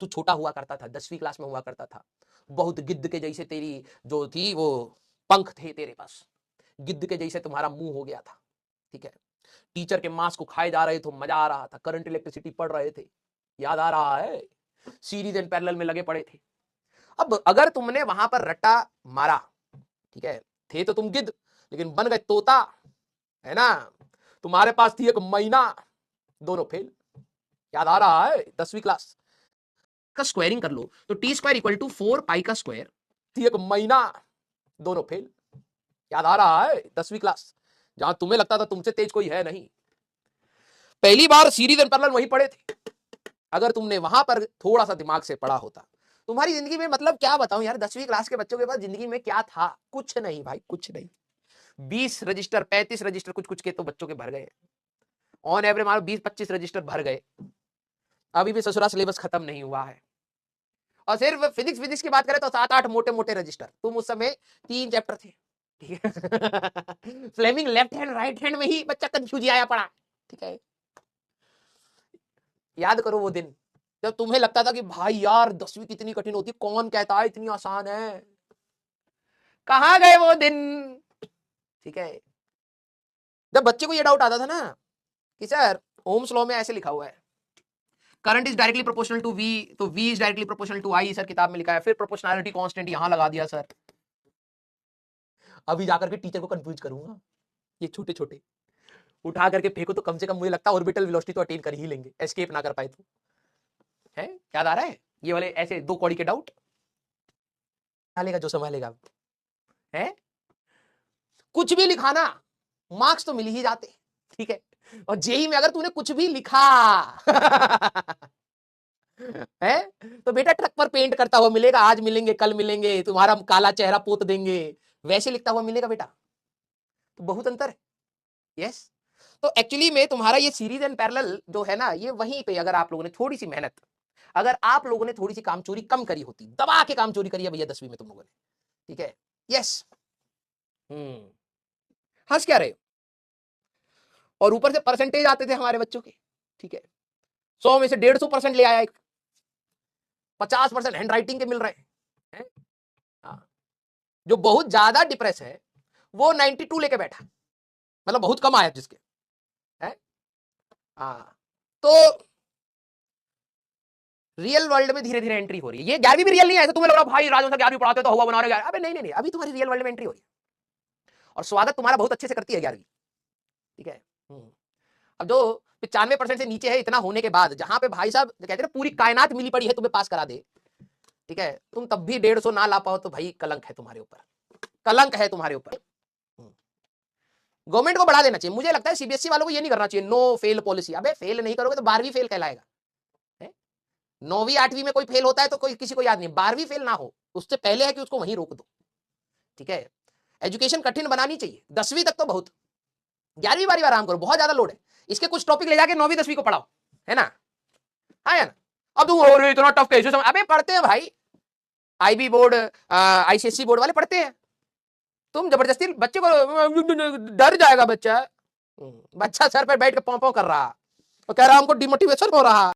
तू छोटा हुआ करता था, 10वीं क्लास में हुआ करता था, बहुत गिद्ध के जैसे तेरी जो थी वो पंख थे तेरे पास, गिद्ध के जैसे तुम्हारा मुंह हो गया था, ठीक है। टीचर के मार्क्स को खाए जा रहे थे, मजा आ रहा था, करंट इलेक्ट्रिसिटी पढ़ रहे थे, याद आ रहा है, सीरीज एंड पैरेलल में लगे पड़े थे। अब अगर तुमने वहां पर रट्टा मारा, ठीक है, थे तो तुम गिद्ध लेकिन बन गए तोता, है ना, तुम्हारे पास थी एक महीना, दोनों फेल, याद आ रहा है, 10वीं क्लास का स्क्वायरिंग कर लो तो टी स्क्वायर इक्वल टू 4 पाई का स्क्वायर, थी एक महीना, दोनों फेल, याद आ रहा है, 10वीं क्लास, जहां तुम्हें लगता था तुमसे तेज कोई है नहीं। पहली बार सीरीज एंड पैरेलल वही पढ़े थे, अगर तुमने वहां पर थोड़ा सा दिमाग से पढ़ा होता, तुम्हारी जिंदगी में मतलब क्या बताऊं यार, 10वीं क्लास के बच्चों के पास जिंदगी में क्या था, कुछ नहीं भाई, कुछ नहीं। 20 रजिस्टर 35 रजिस्टर कुछ कुछ के तो बच्चों के भर गए, ऑन एवरेज मारो 20-25 रजिस्टर भर गए, अभी भी ससुरा सिलेबस खत्म नहीं हुआ है। और सिर्फ फिजिक्स की बात करें तो 7-8 मोटे मोटे रजिस्टर, तुम उस समय 3 चैप्टर थे, ठीक है। Fleming left hand right hand में ही बच्चा कंफ्यूज आया पड़ा, ठीक है। याद करो वो दिन जब तुम्हें लगता था कि भाई यार 10वीं कितनी कठिन होती, कौन कहता है इतनी आसान है, कहां गए वो दिन, ठीक है। जब बच्चे को ये डाउट आता था ना कि सर ओम्स लॉ में ऐसे लिखा हुआ है, current is directly proportional to V, तो V is directly proportional to I, sir किताब में लिखा है, फिर प्रोपोर्शनैलिटी कांस्टेंट यहां लगा दिया सर, अभी जाकर के टीचर को कंफ्यूज करूंगा, ये छोटे छोटे उठा करके फेंको तो कम से कम मुझे लगता है ऑर्बिटल वेलोसिटी तो अटेन कर ही लेंगे, एस्केप ना कर पाए तो, है, याद आ रहा है, ये वाले ऐसे 2 कौड़ी के डाउट संभालेगा जो संभालेगा, है, कुछ भी लिखाना मार्क्स तो मिल ही जाते, ठीक है। और जेई में अगर तूने कुछ भी लिखा है तो बेटा ट्रक पर पेंट करता हुआ मिलेगा, आज मिलेंगे कल मिलेंगे, तुम्हारा काला चेहरा पोत देंगे, वैसे लिखता हुआ मिलेगा बेटा, तो बहुत अंतर है, यस। तो एक्चुअली में तुम्हारा ये सीरीज एंड पैरेलल जो है ना, ये वहीं पे अगर आप लोगों ने थोड़ी सी मेहनत, अगर आप लोगों ने थोड़ी सी काम चोरी कम करी होती, दबा के काम चोरी करी है भैया 10वीं में तुम लोगों ने, ठीक है, यस, हंस क्या रहे हो, और ऊपर से परसेंटेज आते थे हमारे बच्चों के, ठीक है, 100 में से 150% ले आया, 50% हैंड राइटिंग के मिल रहे हैं, हाँ। जो बहुत ज्यादा डिप्रेस है वो 92 लेके बैठा, मतलब बहुत कम आया जिसके, है, हाँ। तो रियल वर्ल्ड में धीरे धीरे एंट्री हो रही है, ये 11वीं भी रियल नहीं है, तो तुम्हें लग रहा भाई राजन 11वीं पढ़ाते तो हुआ बना रहे, अबे नहीं नहीं नहीं, अभी तुम्हारी रियल वर्ल्ड में एंट्री हो रही है, और स्वागत तुम्हारा बहुत अच्छे से करती है 11वीं, ठीक है। अब जो 95% से नीचे है, इतना होने के बाद जहां पे भाई साहब कहते हैं पूरी कायनात मिली पड़ी है तुम्हें पास करा दे, ठीक है, तुम तब भी 150 ना ला पाओ तो भाई कलंक है तुम्हारे ऊपर, कलंक है तुम्हारे ऊपर। गवर्नमेंट को बढ़ा देना चाहिए, मुझे लगता है सीबीएसई वालों को ये नहीं करना चाहिए नो फेल पॉलिसी, अबे फेल नहीं करोगे तो 12वीं फेल कहलाएगा, 9वीं 8वीं में कोई फेल होता है तो कोई किसी को याद नहीं, 12वीं फेल ना हो उससे पहले है कि उसको वहीं रोक दो, ठीक है। एजुकेशन कठिन बनानी चाहिए, 10वीं तक तो बहुत, 11वीं बारी आराम करो, बहुत ज्यादा लोड है, इसके कुछ टॉपिक ले जाके 9वीं 10वीं को पढ़ाओ, है ना, हाँ या ना। अब तुम हो रहे इतना टफ कैसे समझ, अबे पढ़ते हैं भाई, आईबी बोर्ड आईसीएसई बोर्ड वाले पढ़ते हैं, तुम जबरदस्ती बच्चे को, डर जाएगा बच्चा, बच्चा सर पर बैठ के पौ पौ कर रहा और कह रहा हमको डिमोटिवेशन हो रहा।